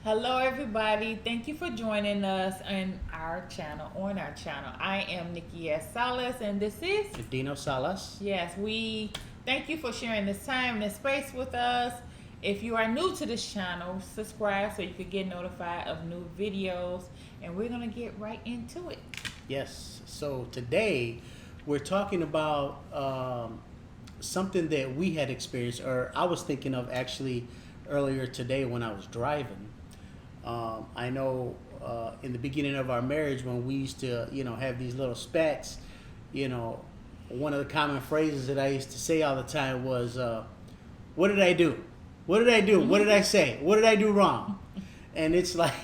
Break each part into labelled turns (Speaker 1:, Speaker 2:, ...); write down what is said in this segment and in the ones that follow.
Speaker 1: Hello, everybody. Thank you for joining us on our channel. I am Nikki S. Salas, and this is
Speaker 2: Dino Salas.
Speaker 1: yes. We thank you for sharing this time and this space with us. If you are new to this channel, subscribe so you can get notified of new videos, and we're gonna get right into it.
Speaker 2: Yes. So today we're talking about something that we had experienced, or I was thinking of actually earlier today when I was driving. I know in the beginning of our marriage when we used to, have these little spats, you know, one of the common phrases that I used to say all the time was, "What did I do? What did I do? What did I say? What did I do wrong?" And it's like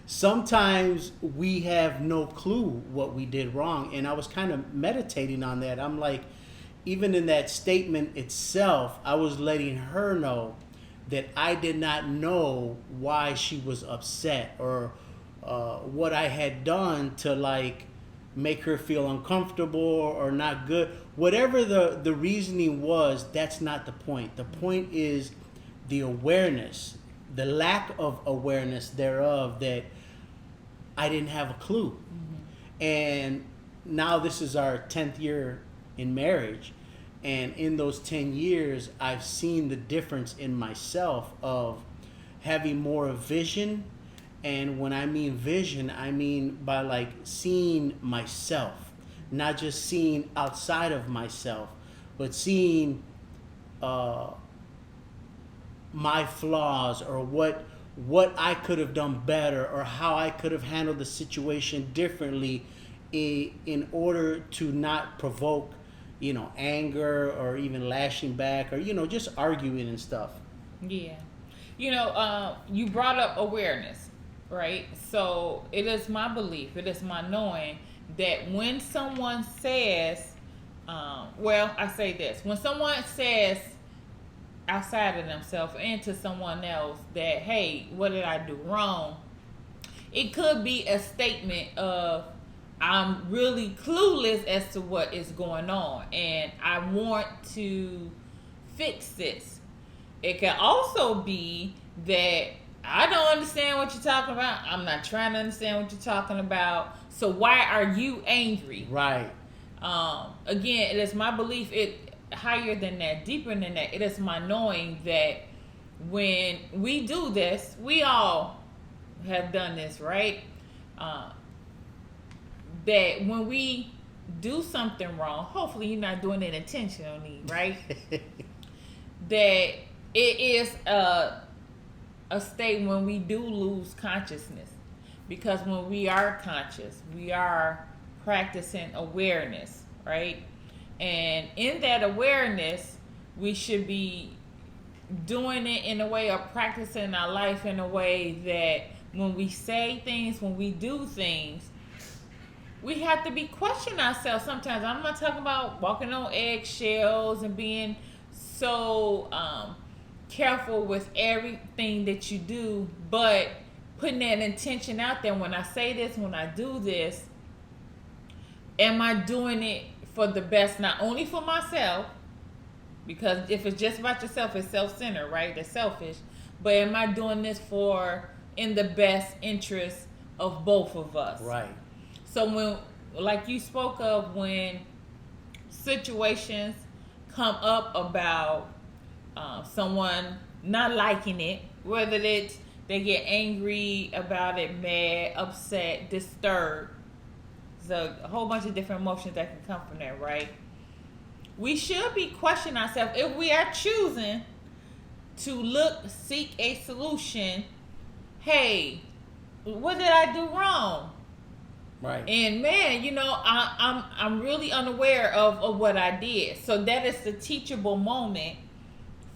Speaker 2: sometimes we have no clue what we did wrong. And I was kind of meditating on that. I'm like, even in that statement itself, I was letting her know that I did not know why she was upset or what I had done to like make her feel uncomfortable or not good. Whatever the reasoning was, that's not the point. The point is the awareness, the lack of awareness thereof, that I didn't have a clue. And now this is our 10th year in marriage. And in those 10 years, I've seen the difference in myself of having more vision. And when I mean vision, I mean by like seeing myself, not just seeing outside of myself, but seeing my flaws or what I could have done better or how I could have handled the situation differently in order to not provoke, anger or even lashing back or, just arguing and stuff.
Speaker 1: Yeah. You brought up awareness, right? So it is my belief, it is my knowing that when someone says, I say this, when someone says outside of themselves and to someone else that, hey, what did I do wrong? It could be a statement of, I'm really clueless as to what is going on and I want to fix this. It can also be that I don't understand what you're talking about. I'm not trying to understand what you're talking about. So why are you angry?
Speaker 2: Right.
Speaker 1: Again, it is my belief, it higher than that, deeper than that. It is my knowing that when we do this, we all have done this, right? That when we do something wrong, hopefully you're not doing it intentionally, right? That it is a state when we do lose consciousness. Because when we are conscious, we are practicing awareness, right? And in that awareness, we should be doing it in a way of practicing our life in a way that when we say things, when we do things, we have to be questioning ourselves sometimes. I'm not talking about walking on eggshells and being so careful with everything that you do, but putting that intention out there. When I say this, when I do this, am I doing it for the best, not only for myself, because if it's just about yourself, it's self-centered, right? It's selfish. But am I doing this for in the best interest of both of us?
Speaker 2: Right.
Speaker 1: So when, like you spoke of, when situations come up about someone not liking it, whether it's they get angry about it, mad, upset, disturbed, there's a whole bunch of different emotions that can come from that, right? We should be questioning ourselves if we are choosing to seek a solution. Hey, what did I do wrong?
Speaker 2: Right.
Speaker 1: And man, I'm really unaware of what I did. So that is the teachable moment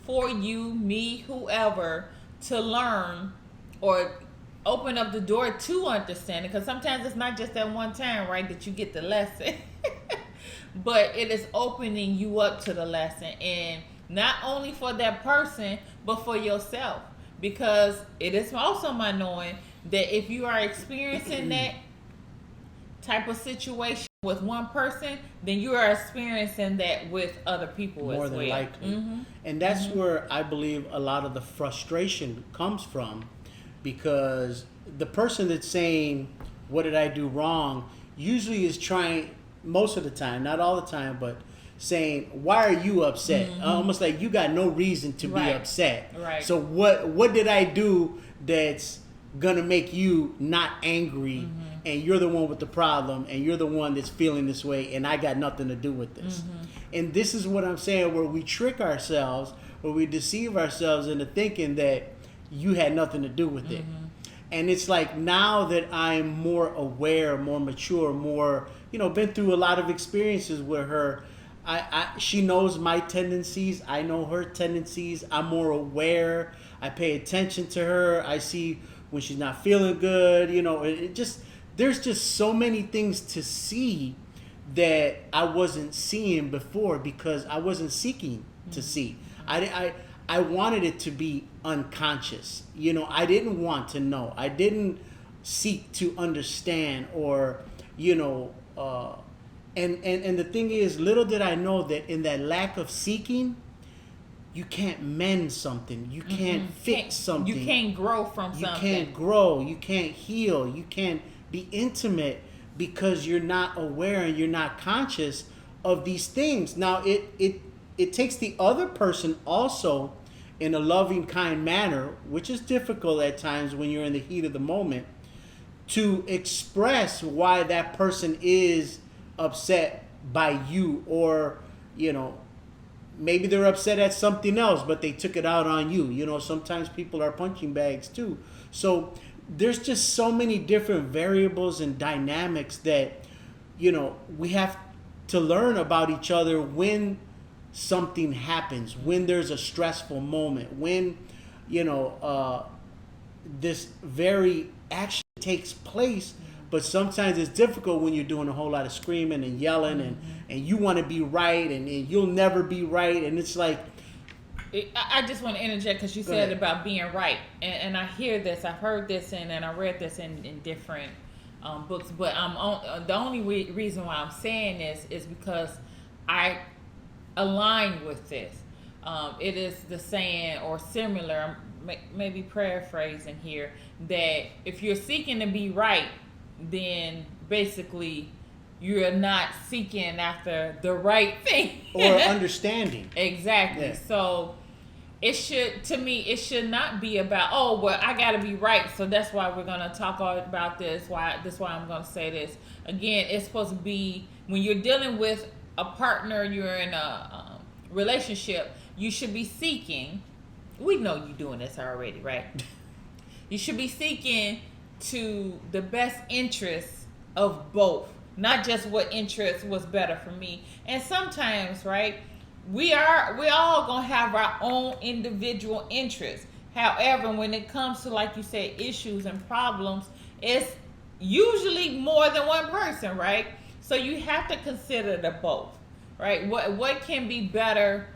Speaker 1: for you, me, whoever, to learn or open up the door to understanding. Because sometimes it's not just that one time, right, that you get the lesson. But it is opening you up to the lesson. And not only for that person, but for yourself. Because it is also my knowing that if you are experiencing that type of situation with one person, then you are experiencing that with other people
Speaker 2: More
Speaker 1: as
Speaker 2: than
Speaker 1: well.
Speaker 2: likely.
Speaker 1: Mm-hmm.
Speaker 2: And that's where I believe a lot of the frustration comes from, because the person that's saying, "What did I do wrong?" usually is trying, most of the time, not all the time, but saying, "Why are you upset?" Almost like you got no reason to be
Speaker 1: Right.
Speaker 2: upset.
Speaker 1: Right.
Speaker 2: So what did I do that's gonna make you not angry? And you're the one with the problem, and you're the one that's feeling this way, and I got nothing to do with this. And this is what I'm saying, where we trick ourselves, where we deceive ourselves into thinking that you had nothing to do with it. And it's like, now that I'm more aware, more mature, more, been through a lot of experiences with her, she knows my tendencies, I know her tendencies, I'm more aware, I pay attention to her, I see when she's not feeling good, there's just so many things to see that I wasn't seeing before because I wasn't seeking to see. I wanted it to be unconscious. I didn't want to know. I didn't seek to understand, or, and the thing is, little did I know that in that lack of seeking, you can't mend something. You can't fix something.
Speaker 1: You can't grow from
Speaker 2: You
Speaker 1: something.
Speaker 2: can't grow. You can't heal. You can't be intimate because you're not aware and you're not conscious of these things. Now, it takes the other person also, in a loving, kind manner, which is difficult at times when you're in the heat of the moment, to express why that person is upset by you, or, maybe they're upset at something else, but they took it out on you. Sometimes people are punching bags too. So there's just so many different variables and dynamics that, we have to learn about each other when something happens, when there's a stressful moment, when, this very action takes place. But sometimes it's difficult when you're doing a whole lot of screaming and yelling, and you want to be right, and you'll never be right. And it's like,
Speaker 1: I just want to interject because you said about being right, and I hear this, I've heard this, and I read this in different books. But the only reason why I'm saying this is because I align with this. It is the saying, or similar, maybe paraphrasing here, that if you're seeking to be right, then basically you're not seeking after the right thing
Speaker 2: or understanding.
Speaker 1: Exactly.
Speaker 2: Yeah.
Speaker 1: So it should not be about, oh, well, I got to be right, so that's why we're going to talk all about this, that's why I'm going to say this. Again, it's supposed to be, when you're dealing with a partner, you're in a relationship, you should be seeking, we know you're doing this already, right? You should be seeking to the best interests of both, not just what interest was better for me. And sometimes, right, we all gonna have our own individual interests. However, when it comes to, like you said, issues and problems, it's usually more than one person, right? So you have to consider the both, right? What can be better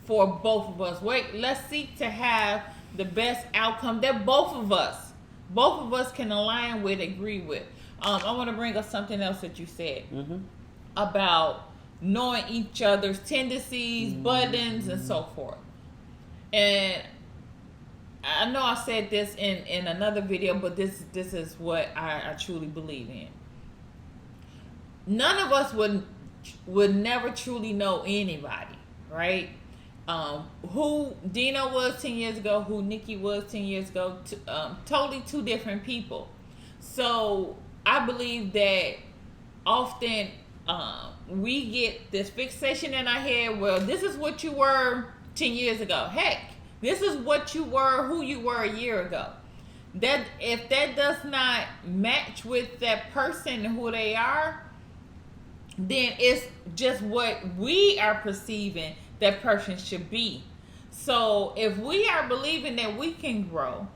Speaker 1: for both of us? Let's seek to have the best outcome that both of us can align with, agree with. I want to bring up something else that you said about knowing each other's tendencies, buttons, and so forth. And I know I said this in another video, but this is what I truly believe in. None of us would never truly know anybody, right? Who Dino was 10 years ago, who Nikki was 10 years ago, totally two different people. So I believe that often we get this fixation in our head, well, this is what you were 10 years ago. Heck, this is what you were, who you were a year ago. That if that does not match with that person and who they are, then it's just what we are perceiving that person should be. So if we are believing that we can grow,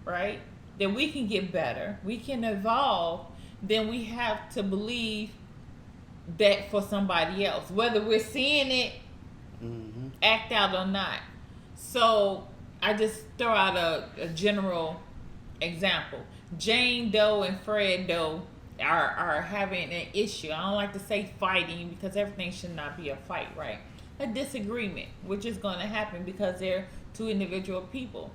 Speaker 1: right, that we can get better, we can evolve, then we have to believe that for somebody else, whether we're seeing it act out or not. So I just throw out a general example. Jane Doe and Fred Doe are having an issue. I don't like to say fighting because everything should not be a fight, right? A disagreement, which is going to happen because they're two individual people.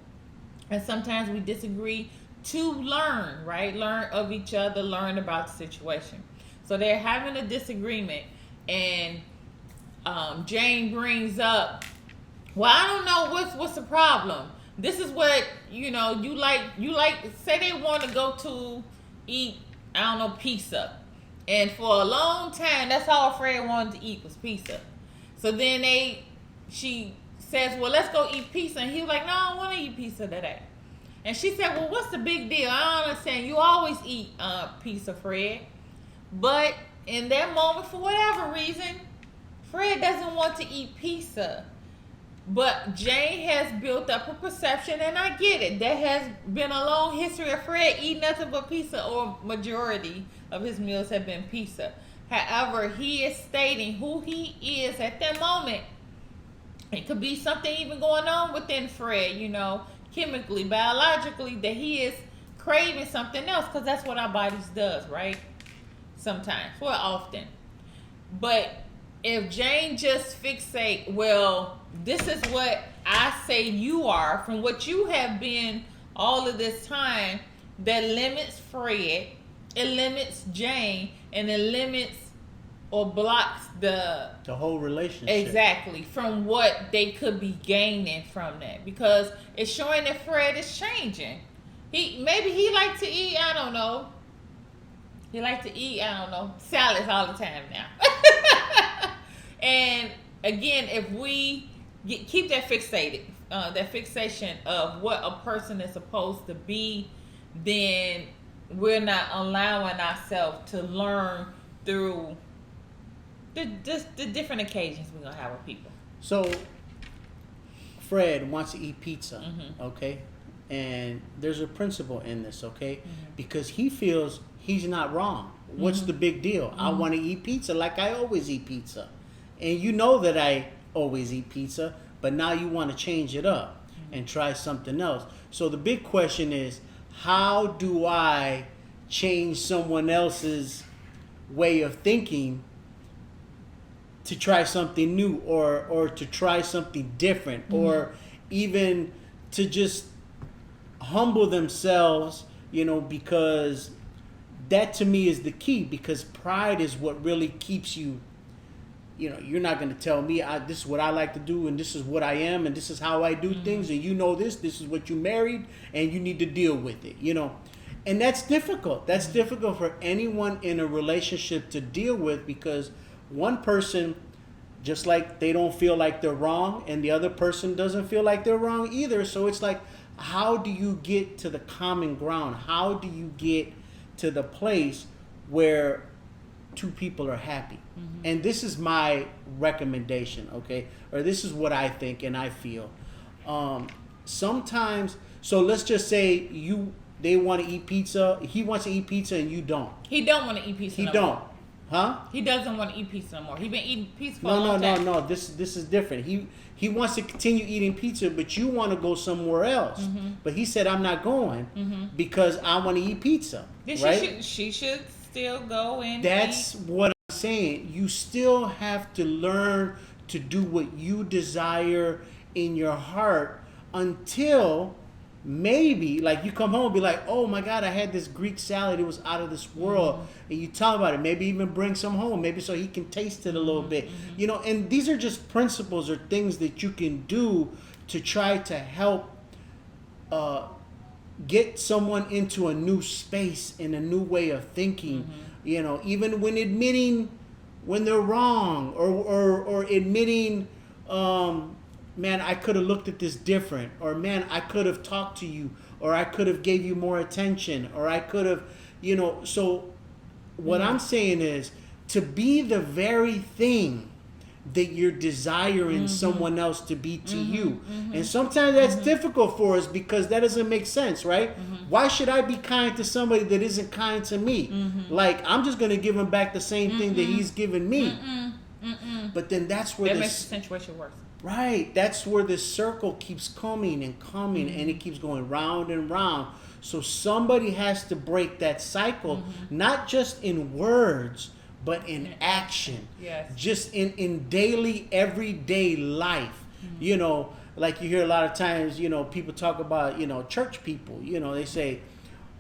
Speaker 1: And sometimes we disagree to learn, right? Learn of each other, learn about the situation. So they're having a disagreement, and Jane brings up, well, I don't know what's the problem. This is what you like. Say they want to go to eat, I don't know, pizza, and for a long time that's all Fred wanted to eat was pizza. So then she says, well, let's go eat pizza, and he was like, no, I don't want to eat pizza today. And she said, well, what's the big deal? I don't understand. You always eat pizza, Fred. But in that moment, for whatever reason, Fred doesn't want to eat pizza. But Jane has built up a perception, and I get it. There has been a long history of Fred eating nothing but pizza, or majority of his meals have been pizza. However, he is stating who he is at that moment. It could be something even going on within Fred, chemically, biologically, that he is craving something else, because that's what our bodies does, right? Sometimes, well, often. But if Jane just fixate, well, this is what I say you are, from what you have been all of this time, that limits Fred, it limits Jane, and it limits or blocks the
Speaker 2: whole relationship.
Speaker 1: Exactly, from what they could be gaining from that, because it's showing that Fred is changing. Maybe he likes to eat, I don't know. Salads all the time now. And again, if we keep that fixated, that fixation of what a person is supposed to be, then we're not allowing ourselves to learn through the different occasions we're going to have with people.
Speaker 2: So, Fred wants to eat pizza,
Speaker 1: Mm-hmm.
Speaker 2: okay? And there's a principle in this, okay?
Speaker 1: Mm-hmm.
Speaker 2: Because he feels he's not wrong. What's
Speaker 1: Mm-hmm.
Speaker 2: the big deal?
Speaker 1: Mm-hmm.
Speaker 2: I want to eat pizza like I always eat pizza. And you know that I always eat pizza, but now you want to change it up and try something else. So the big question is, how do I change someone else's way of thinking to try something new, or to try something different, or even to just humble themselves, because that to me is the key, because pride is what really keeps you. You're not going to tell me this is what I like to do, and this is what I am, and this is how I do things, and this is what you married, and you need to deal with it, and that's difficult. That's difficult for anyone in a relationship to deal with, because one person, just like they don't feel like they're wrong, and the other person doesn't feel like they're wrong either. So it's like, how do you get to the common ground? How do you get to the place where two people are happy? Mm-hmm. And this is my recommendation, okay? Or this is what I think and I feel. Sometimes, so let's just say they want to eat pizza. He wants to eat pizza and you don't.
Speaker 1: He don't want to eat pizza.
Speaker 2: He don't. Huh?
Speaker 1: He doesn't want to eat pizza no more. He been eating pizza for a long time.
Speaker 2: No. This is different. He wants to continue eating pizza, but you want to go somewhere else. Mm-hmm. But he said, I'm not going because I want to eat pizza.
Speaker 1: Then
Speaker 2: right?
Speaker 1: She should still go and
Speaker 2: That's
Speaker 1: eat.
Speaker 2: What I'm saying. You still have to learn to do what you desire in your heart, until maybe, like, you come home and be like, oh my God, I had this Greek salad, it was out of this world. And you talk about it, maybe even bring some home, maybe so he can taste it a little bit. And these are just principles or things that you can do to try to help get someone into a new space and a new way of thinking. Even when admitting when they're wrong, or admitting, man, I could have looked at this different, or man, I could have talked to you, or I could have gave you more attention, or I could have, so what I'm saying is to be the very thing that you're desiring someone else to be to you. And sometimes that's difficult for us, because that doesn't make sense, right? Why should I be kind to somebody that isn't kind to me? Like, I'm just going to give him back the same thing that he's given me. But then that's where
Speaker 1: that makes the situation worse.
Speaker 2: Right. That's where this circle keeps coming and coming, and it keeps going round and round. So somebody has to break that cycle, not just in words, but in action.
Speaker 1: Yes.
Speaker 2: Just in daily, everyday life. Like you hear a lot of times, people talk about, church people. They say,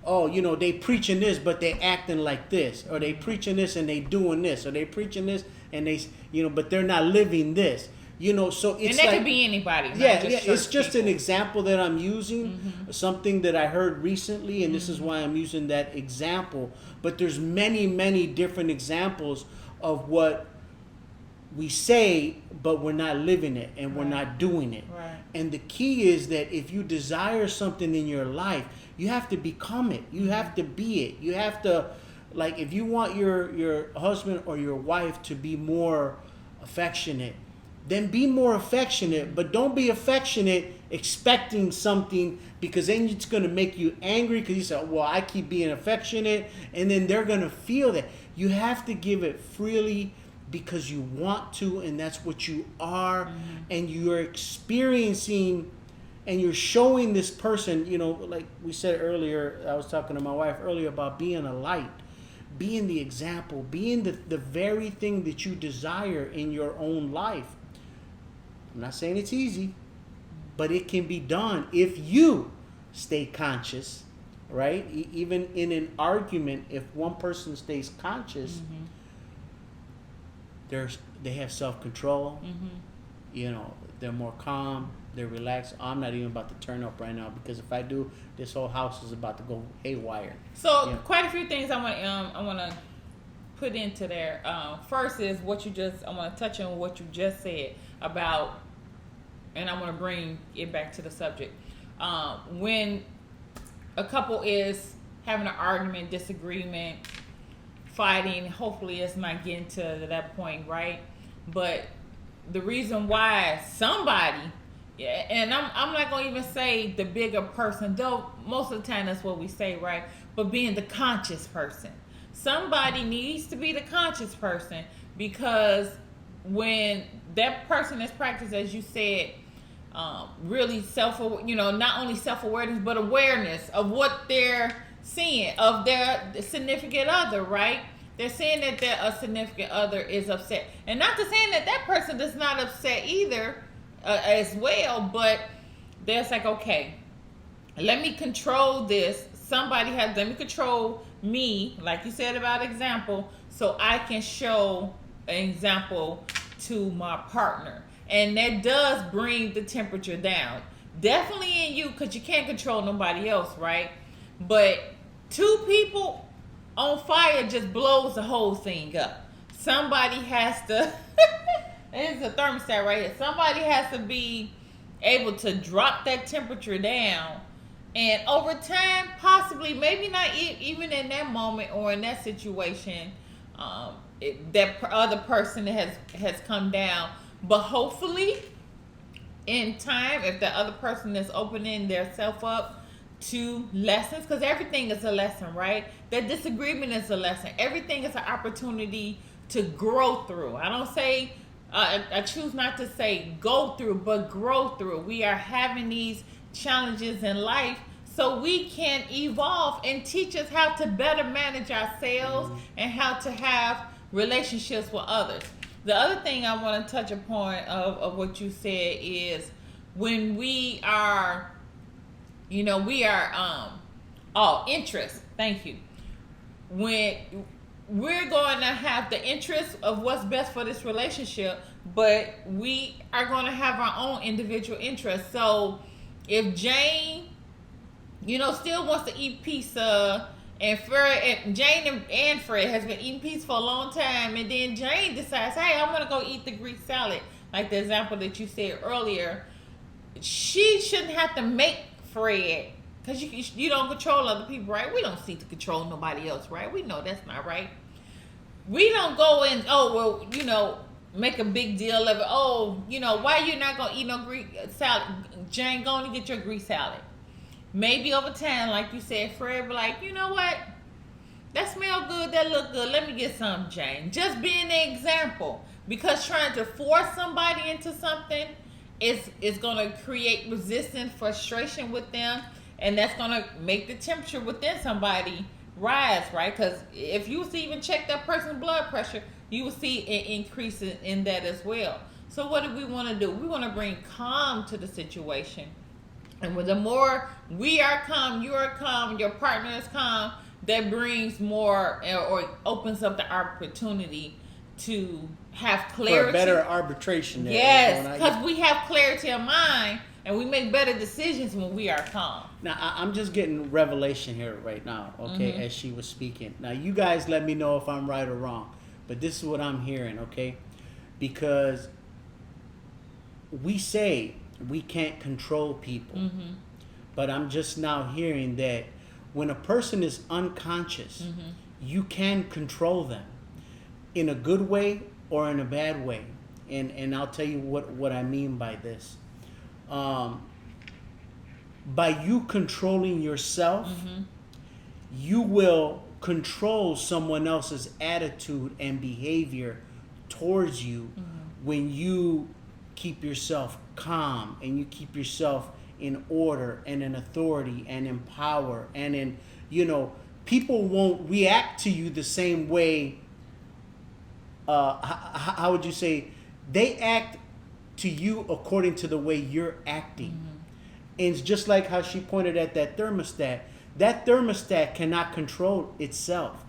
Speaker 2: oh, they preaching this, but they acting like this, or they preaching this and they doing this, or they preaching this and they, but they're not living this. So it's
Speaker 1: and that
Speaker 2: like,
Speaker 1: could be anybody.
Speaker 2: Yeah, it's just
Speaker 1: people.
Speaker 2: an example that I'm using, something that I heard recently, and this is why I'm using that example. But there's many, many different examples of what we say, but we're not living it and we're not doing it.
Speaker 1: Right.
Speaker 2: And the key is that if you desire something in your life, you have to become it. You have to be it. You have to, like, if you want your husband or your wife to be more affectionate, then be more affectionate, but don't be affectionate expecting something, because then it's going to make you angry because you say, well, I keep being affectionate, and then they're going to feel that. You have to give it freely because you want to, and that's what you are, and you're experiencing and you're showing this person, like we said earlier, I was talking to my wife earlier about being a light, being the example, being the very thing that you desire in your own life. I'm not saying it's easy, but it can be done if you stay conscious, right? Even in an argument, if one person stays conscious, they have self-control, they're more calm, they're relaxed. I'm not even about to turn up right now, because if I do, this whole house is about to go haywire.
Speaker 1: So quite a few things I want to put into there. First is I want to touch on what you just said about, and I want to bring it back to the subject. When a couple is having an argument, disagreement, fighting, hopefully it's not getting to that point, right? But the reason why somebody, and I'm not going to even say the bigger person, though most of the time that's what we say, right? But being the conscious person. Somebody needs to be the conscious person, because when that person is practiced, as you said, really not only self-awareness, but awareness of what they're seeing of their significant other, right? They're saying that a significant other is upset, and not to saying that person is not upset either, as well, but there's like, okay, let me control this. Let me control me, like you said about example, so I can show an example to my partner. And that does bring the temperature down. Definitely in you, because you can't control nobody else, right? But two people on fire just blows the whole thing up. Somebody has to, it's a thermostat right here. Somebody has to be able to drop that temperature down. And over time, possibly, maybe not even in that moment or in that situation, that other person has come down. But hopefully, in time, if the other person is opening their self up to lessons, because everything is a lesson, right? That disagreement is a lesson. Everything is an opportunity to grow through. I don't say, I choose not to say go through, but grow through. We are having these challenges in life so we can evolve and teach us how to better manage ourselves and how to have relationships with others. The other thing I want to touch upon of what you said is when we are, interest. Thank you. When we're going to have the interest of what's best for this relationship, but we are going to have our own individual interests. So if Jane, still wants to eat pizza, and Jane and Fred has been eating pizza for a long time, and then Jane decides, hey, I'm going to go eat the Greek salad, like the example that you said earlier, she shouldn't have to make Fred, because you don't control other people, right? We don't seek to control nobody else, right? We know that's not right. We don't go and, make a big deal of it. Why you not going to eat no Greek salad? Jane, go and get your Greek salad. Maybe over time, like you said, Fred be like, you know what? That smell good, that look good. Let me get some, Jane. Just being an example. Because trying to force somebody into something is going to create resistance, frustration with them. And that's going to make the temperature within somebody rise, right? Because if you was to even check that person's blood pressure, you will see an increase in that as well. So what do we want to do? We want to bring calm to the situation. And with the more we are calm, you are calm, your partner is calm, that brings more or opens up the opportunity to have clarity.
Speaker 2: For a better arbitration there.
Speaker 1: Yes, because we have clarity of mind and we make better decisions when we are calm.
Speaker 2: Now, I'm just getting revelation here right now, okay, as she was speaking. Now, you guys let me know if I'm right or wrong, but this is what I'm hearing, okay? Because we say we can't control people, but I'm just now hearing that when a person is unconscious, you can control them in a good way or in a bad way. And I'll tell you what I mean by this. By you controlling yourself, you will control someone else's attitude and behavior towards you when you keep yourself calm and you keep yourself in order and in authority and in power and in, people won't react to you the same way. How would you say? They act to you according to the way you're acting. And it's just like how she pointed at that thermostat. That thermostat cannot control itself.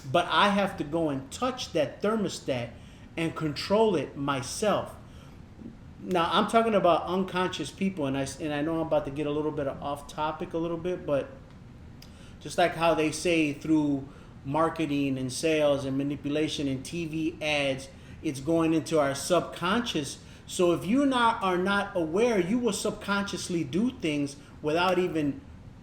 Speaker 2: But I have to go and touch that thermostat and control it myself. Now, I'm talking about unconscious people, and I know I'm about to get a little bit off topic a little bit, but just like how they say through marketing and sales and manipulation and TV ads, it's going into our subconscious. So if you are not aware, you will subconsciously do things without even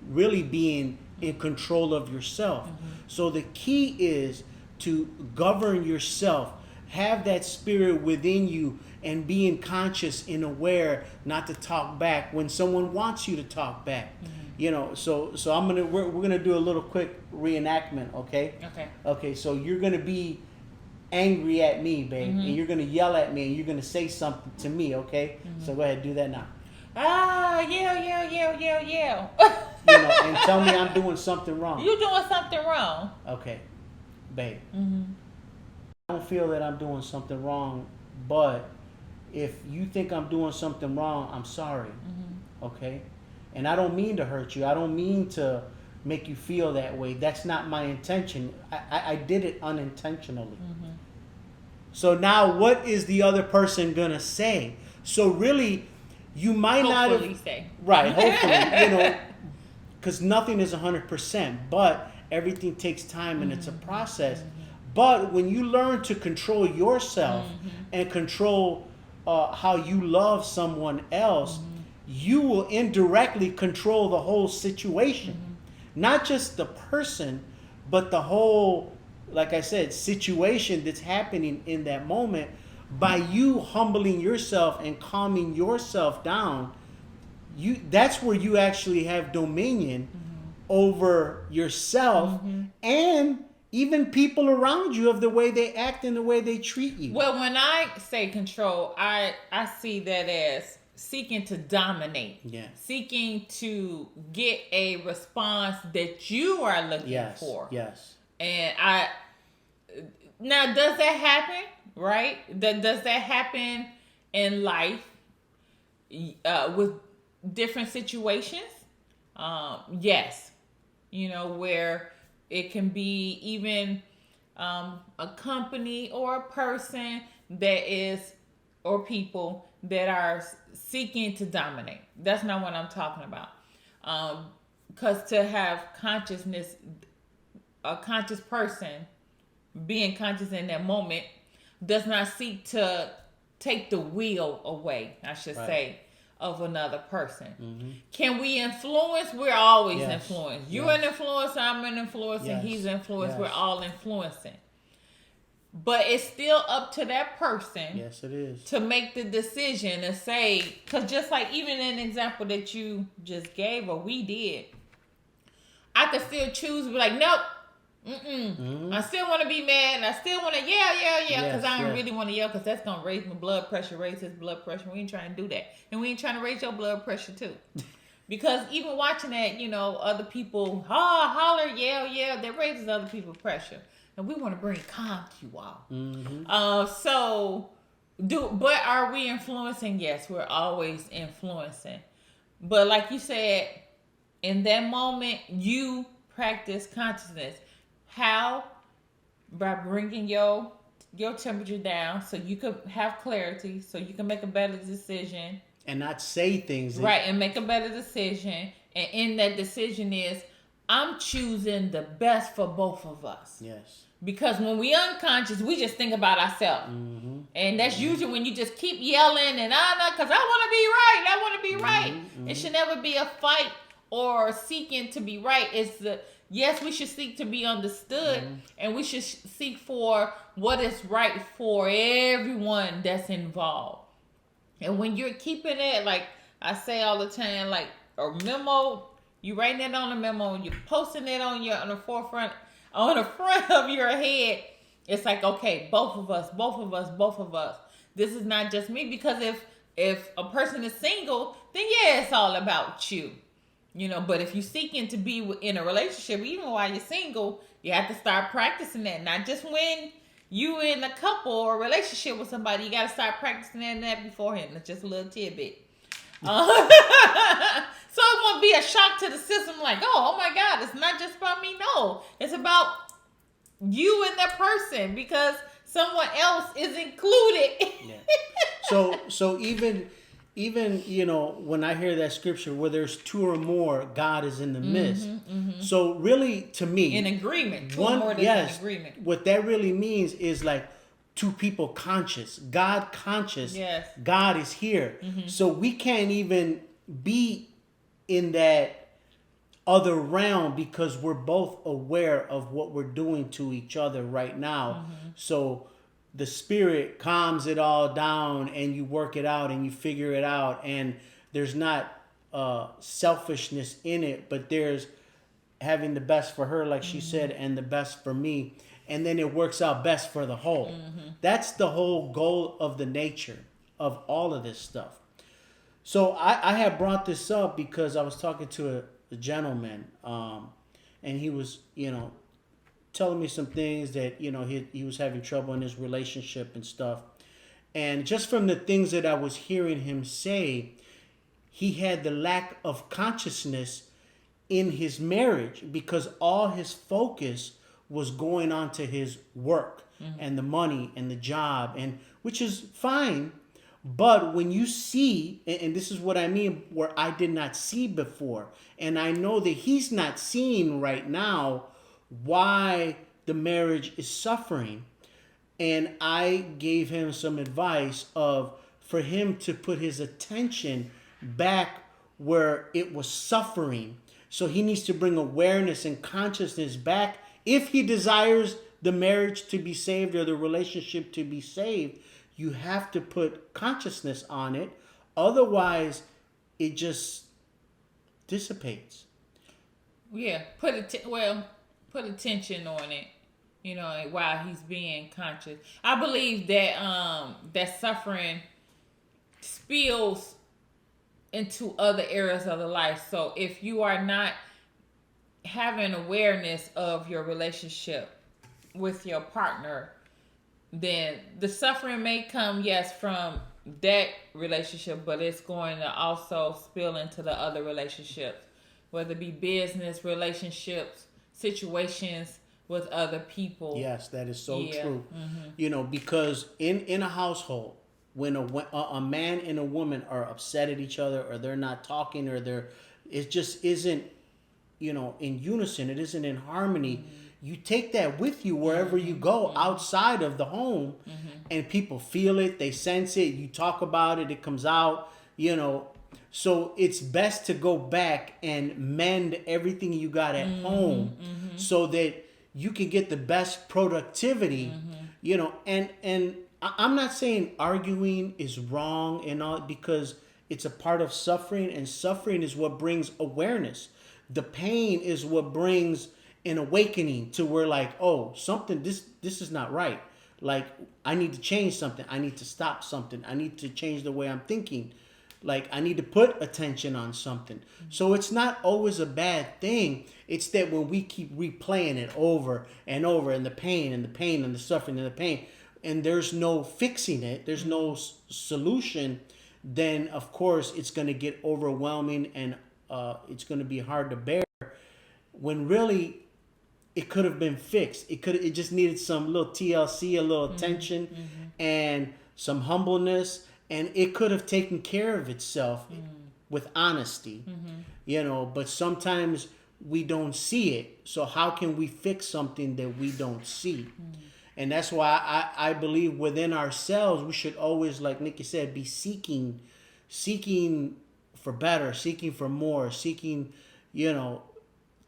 Speaker 2: really being in control of yourself. So the key is to govern yourself, have that spirit within you, and being conscious and aware not to talk back when someone wants you to talk back. So we're gonna do a little quick reenactment, okay? Okay, so you're gonna be angry at me, babe, and you're gonna yell at me and you're gonna say something to me, okay? So go ahead, do that now.
Speaker 1: Yeah.
Speaker 2: And tell me I'm doing something wrong.
Speaker 1: You doing something wrong.
Speaker 2: Okay, babe. I don't feel that I'm doing something wrong, but if you think I'm doing something wrong, I'm sorry, okay? And I don't mean to hurt you. I don't mean to make you feel that way. That's not my intention. I did it unintentionally. So now what is the other person gonna say? So really, you might
Speaker 1: hopefully
Speaker 2: not have...
Speaker 1: say.
Speaker 2: Right, hopefully, because nothing is 100%, but everything takes time and it's a process. But when you learn to control yourself and control how you love someone else, you will indirectly control the whole situation. Not just the person, but the whole, like I said, situation that's happening in that moment. By you humbling yourself and calming yourself down, that's where you actually have dominion over yourself and even people around you of the way they act and the way they treat you.
Speaker 1: Well, when I say control, I see that as seeking to dominate. Seeking to get a response that you are looking for. And now, does that happen? Right? Does that happen in life with different situations? Yes. Where it can be even a company or a person that is, or people that are seeking to dominate. That's not what I'm talking about. Because to have consciousness, a conscious person being conscious in that moment does not seek to take the wheel away, I should say, of another person. Can we influence? We're always influenced. You're an influencer, I'm an influencer, and he's an influencer. We're all influencing. But it's still up to that person.
Speaker 2: Yes, it is.
Speaker 1: To make the decision and say, because just like even an example that you just gave or we did, I could still choose to be like, nope. I still want to be mad and I still want to yell because I don't really want to yell because that's going to raise my blood pressure, raise his blood pressure. We ain't trying to do that. And we ain't trying to raise your blood pressure too. Because even watching that, other people holler, yell, that raises other people's pressure. And we want to bring calm to you all. But are we influencing? Yes, we're always influencing. But like you said, in that moment, you practice consciousness. How? By bringing your temperature down so you could have clarity, so you can make a better decision.
Speaker 2: And not say things that,
Speaker 1: Right, and make a better decision. And in that decision is, I'm choosing the best for both of us.
Speaker 2: yes.
Speaker 1: Because when we unconscious, we just think about ourselves.
Speaker 2: Mm-hmm.
Speaker 1: And that's usually when you just keep yelling and because I want to be right. I want to be right.
Speaker 2: Mm-hmm.
Speaker 1: It should never be a fight or seeking to be right. It's yes, we should seek to be understood, and we should seek for what is right for everyone that's involved. And when you're keeping it, like I say all the time, like a memo, you writing it on a memo, you're posting it on the front of your head. It's like, okay, both of us. This is not just me, because if a person is single, then yeah, it's all about you. But if you're seeking to be in a relationship, even while you're single, you have to start practicing that. Not just when you in a couple or relationship with somebody, you got to start practicing that beforehand. That's just a little tidbit. So it won't be a shock to the system like, oh my God, it's not just about me. No, it's about you and that person, because someone else is included.
Speaker 2: Yeah. So even when I hear that scripture where there's two or more, God is in the midst. So really, to me,
Speaker 1: In agreement. Two or more in agreement.
Speaker 2: What that really means is like two people conscious, God conscious.
Speaker 1: Yes.
Speaker 2: God is here. So we can't even be in that other realm because we're both aware of what we're doing to each other right now. So the spirit calms it all down, and you work it out and you figure it out, and there's not selfishness in it, but there's having the best for her, like she said, and the best for me, and then it works out best for the whole. That's the whole goal of the nature of all of this stuff. So I had brought this up because I was talking to a gentleman, and he was telling me some things that he was having trouble in his relationship and stuff. And just from the things that I was hearing him say, he had the lack of consciousness in his marriage because all his focus was going on to his work and the money and the job, and which is fine. But when you see, and this is what I mean, where I did not see before, and I know that he's not seeing right now why the marriage is suffering. And I gave him some advice for him to put his attention back where it was suffering. So he needs to bring awareness and consciousness back if he desires the marriage to be saved or the relationship to be saved. You have to put consciousness on it. Otherwise, it just dissipates.
Speaker 1: Yeah, put attention on it, while he's being conscious. I believe that that suffering spills into other areas of the life. So if you are not having awareness of your relationship with your partner, then the suffering may come, yes, from that relationship, but it's going to also spill into the other relationships, whether it be business, relationships, situations with other people.
Speaker 2: Yes, that is so true. Because in a household, when a man and a woman are upset at each other, or they're not talking, or it just isn't, in unison, it isn't in harmony. You take that with you wherever you go outside of the home, and people feel it, they sense it, you talk about it, it comes out, So it's best to go back and mend everything you got at home so that you can get the best productivity, and I'm not saying arguing is wrong and all, because it's a part of suffering, and suffering is what brings awareness. The pain is what brings an awakening to where, like, oh, something, this is not right. Like, I need to change something. I need to stop something. I need to change the way I'm thinking. Like, I need to put attention on something. So it's not always a bad thing. It's that when we keep replaying it over and over, and the pain and the pain and the suffering and the pain, and there's no fixing it, there's no solution, then of course it's going to get overwhelming, and it's going to be hard to bear, when really it could have been fixed. It just needed some little TLC, a little attention, and some humbleness, and it could have taken care of itself with honesty. But sometimes we don't see it. So how can we fix something that we don't see? And that's why I believe within ourselves we should always, like Nikki said, be seeking for better, seeking for more, seeking,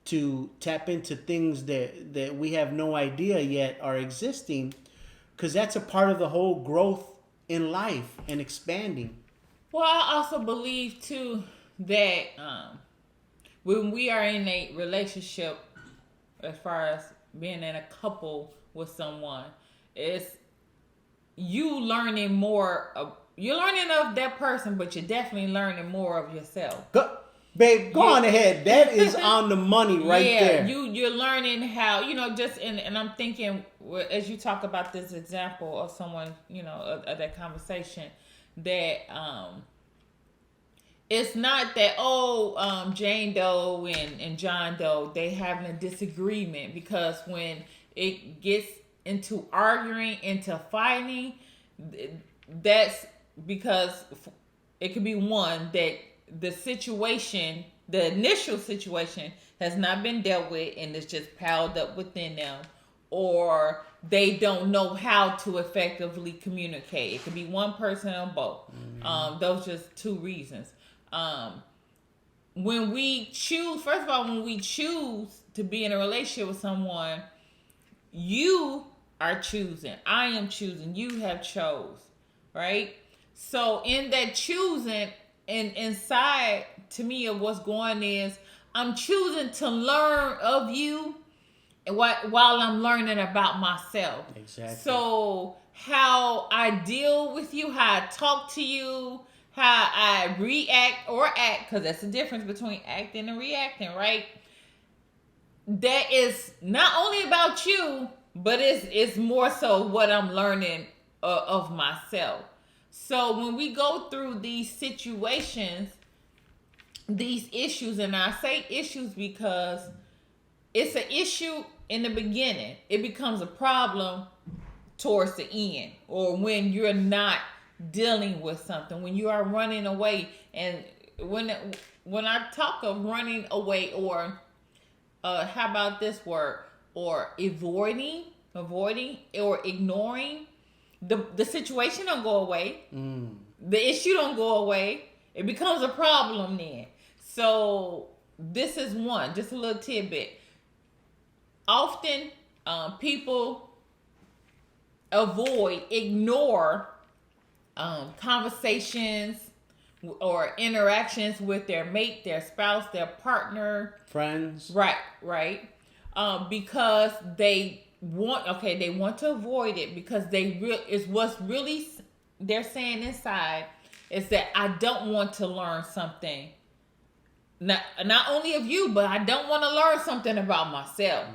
Speaker 2: to tap into things that we have no idea yet are existing, because that's a part of the whole growth in life and expanding.
Speaker 1: Well, I also believe too that when we are in a relationship, as far as being in a couple with someone, it's you learning more of, you're learning of that person, but you're definitely learning more of yourself.
Speaker 2: Babe, go on ahead. That is on the money right there.
Speaker 1: You're learning how, just, and I'm thinking, as you talk about this example of someone, of that conversation, that it's not that, Jane Doe and John Doe, they having a disagreement, because when it gets into arguing, into fighting, that's because it could be one that the initial situation has not been dealt with, and it's just piled up within them, or they don't know how to effectively communicate. It could be one person or both. Those just two reasons. When we choose, first of all, when we choose to be in a relationship with someone, you are choosing. I am choosing. You have chose, right? So in that choosing, and inside to me of what's going is, I'm choosing to learn of you while I'm learning about myself.
Speaker 2: Exactly.
Speaker 1: So how I deal with you, how I talk to you, how I react or act, because that's the difference between acting and reacting, right? That is not only about you, but it's more so what I'm learning of myself. So when we go through these situations, these issues, and I say issues because it's an issue in the beginning, it becomes a problem towards the end, or when you're not dealing with something, when you are running away. And when I talk of running away, or how about this word, or avoiding or ignoring, the situation don't go away. The issue don't go away. It becomes a problem then. So this is one, just a little tidbit. Often people ignore conversations or interactions with their mate, their spouse, their partner,
Speaker 2: friends.
Speaker 1: Right. Because they want to avoid it, because is what's really they're saying inside is that I don't want to learn something, not only of you, but I don't want to learn something about myself.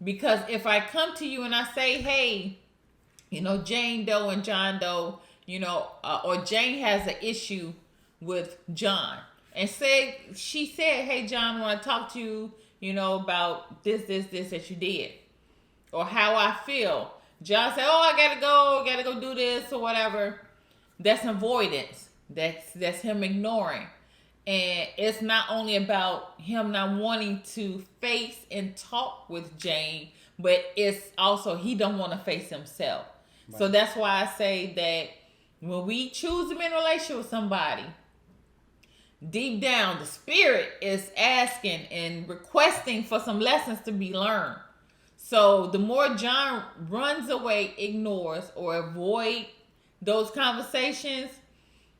Speaker 1: Because if I come to you and I say, hey, Jane Doe and John Doe, or Jane has an issue with John, and she said, hey John, I want to talk to you, about this that you did, or how I feel. John said, oh, I gotta go do this or whatever. That's avoidance. That's him ignoring. And it's not only about him not wanting to face and talk with Jane, but it's also he don't want to face himself. Right. So that's why I say that when we choose to be in a relationship with somebody, deep down the spirit is asking and requesting for some lessons to be learned. So the more John runs away, ignores, or avoid those conversations,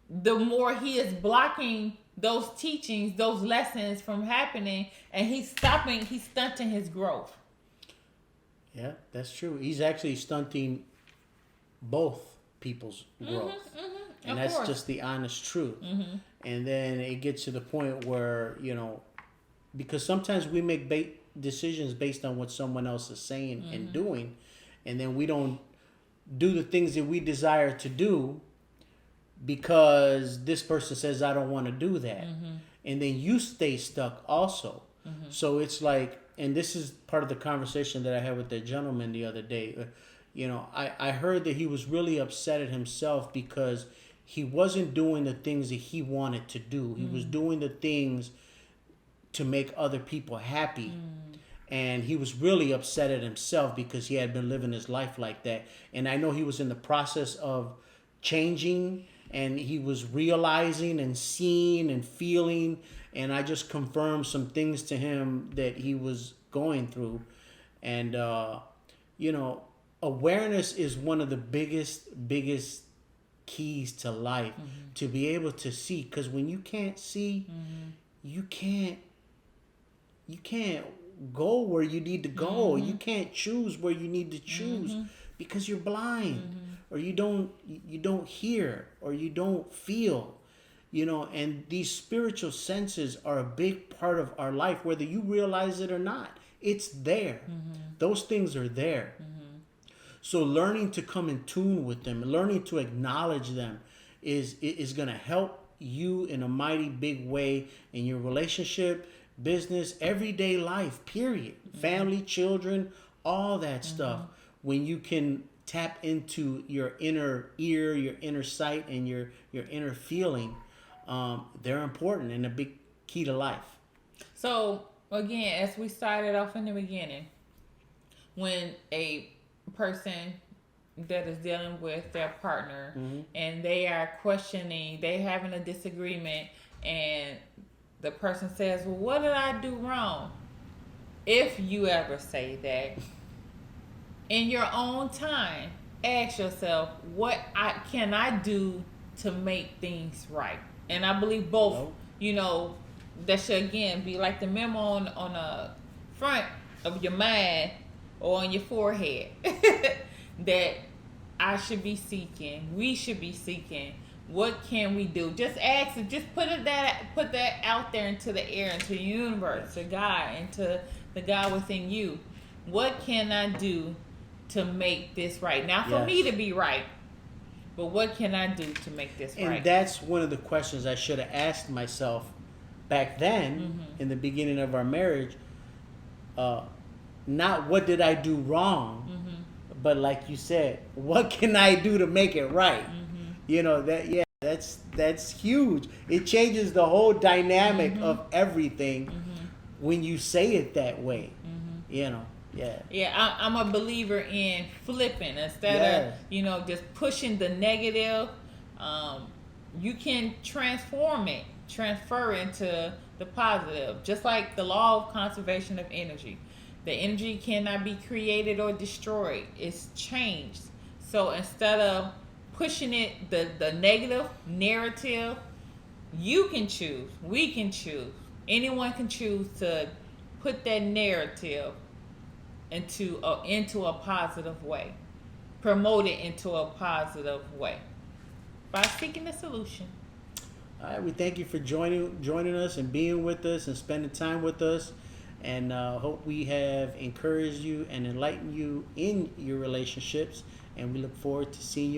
Speaker 1: the more he is blocking those teachings, those lessons from happening, and he's stunting his growth.
Speaker 2: Yeah, that's true. He's actually stunting both people's growth. And that's just the honest truth. And then it gets to the point where, because sometimes we make decisions based on what someone else is saying and doing, and then we don't do the things that we desire to do, because this person says I don't want to do that, and then you stay stuck also. So it's like, and this is part of the conversation that I had with that gentleman the other day. I heard that he was really upset at himself because he wasn't doing the things that he wanted to do. He was doing the things to make other people happy. And he was really upset at himself because he had been living his life like that. And I know he was in the process of changing, and he was realizing and seeing and feeling. And I just confirmed some things to him that he was going through. And, awareness is one of the biggest keys to life, to be able to see. Because when you can't see, you can't go where you need to go. You can't choose where you need to choose because you're blind, or you don't hear, or you don't feel. And these spiritual senses are a big part of our life, whether you realize it or not. It's there. Those things are there. So learning to come in tune with them, learning to acknowledge them is going to help you in a mighty big way in your relationship, business, everyday life, period. Family, children, all that stuff. When you can tap into your inner ear, your inner sight, and your inner feeling, they're important and a big key to life.
Speaker 1: So again, as we started off in the beginning, when a person that is dealing with their partner and they are questioning, they having a disagreement, and the person says, well, what did I do wrong? If you ever say that, in your own time, ask yourself, what can I do to make things right? And I believe both, that should again be like the memo on the front of your mind or on your forehead that I should be seeking, we should be seeking. What can we do? Just ask it. Just put that out there into the air, into the universe, to God, into the God within you. What can I do to make this right? Now, for me to be right, but what can I do to make this right?
Speaker 2: And that's one of the questions I should have asked myself back then, in the beginning of our marriage. Not what did I do wrong, but like you said, what can I do to make it right? That's huge. It changes the whole dynamic of everything when you say it that way.
Speaker 1: I'm a believer in flipping instead of just pushing the negative. You can transfer into the positive, just like the law of conservation of energy. The energy cannot be created or destroyed. It's changed. So instead of pushing it, the negative narrative, you can choose. We can choose. Anyone can choose to put that narrative into a positive way. Promote it into a positive way by seeking a solution.
Speaker 2: All right, we thank you for joining us and being with us and spending time with us. And hope we have encouraged you and enlightened you in your relationships. And we look forward to seeing you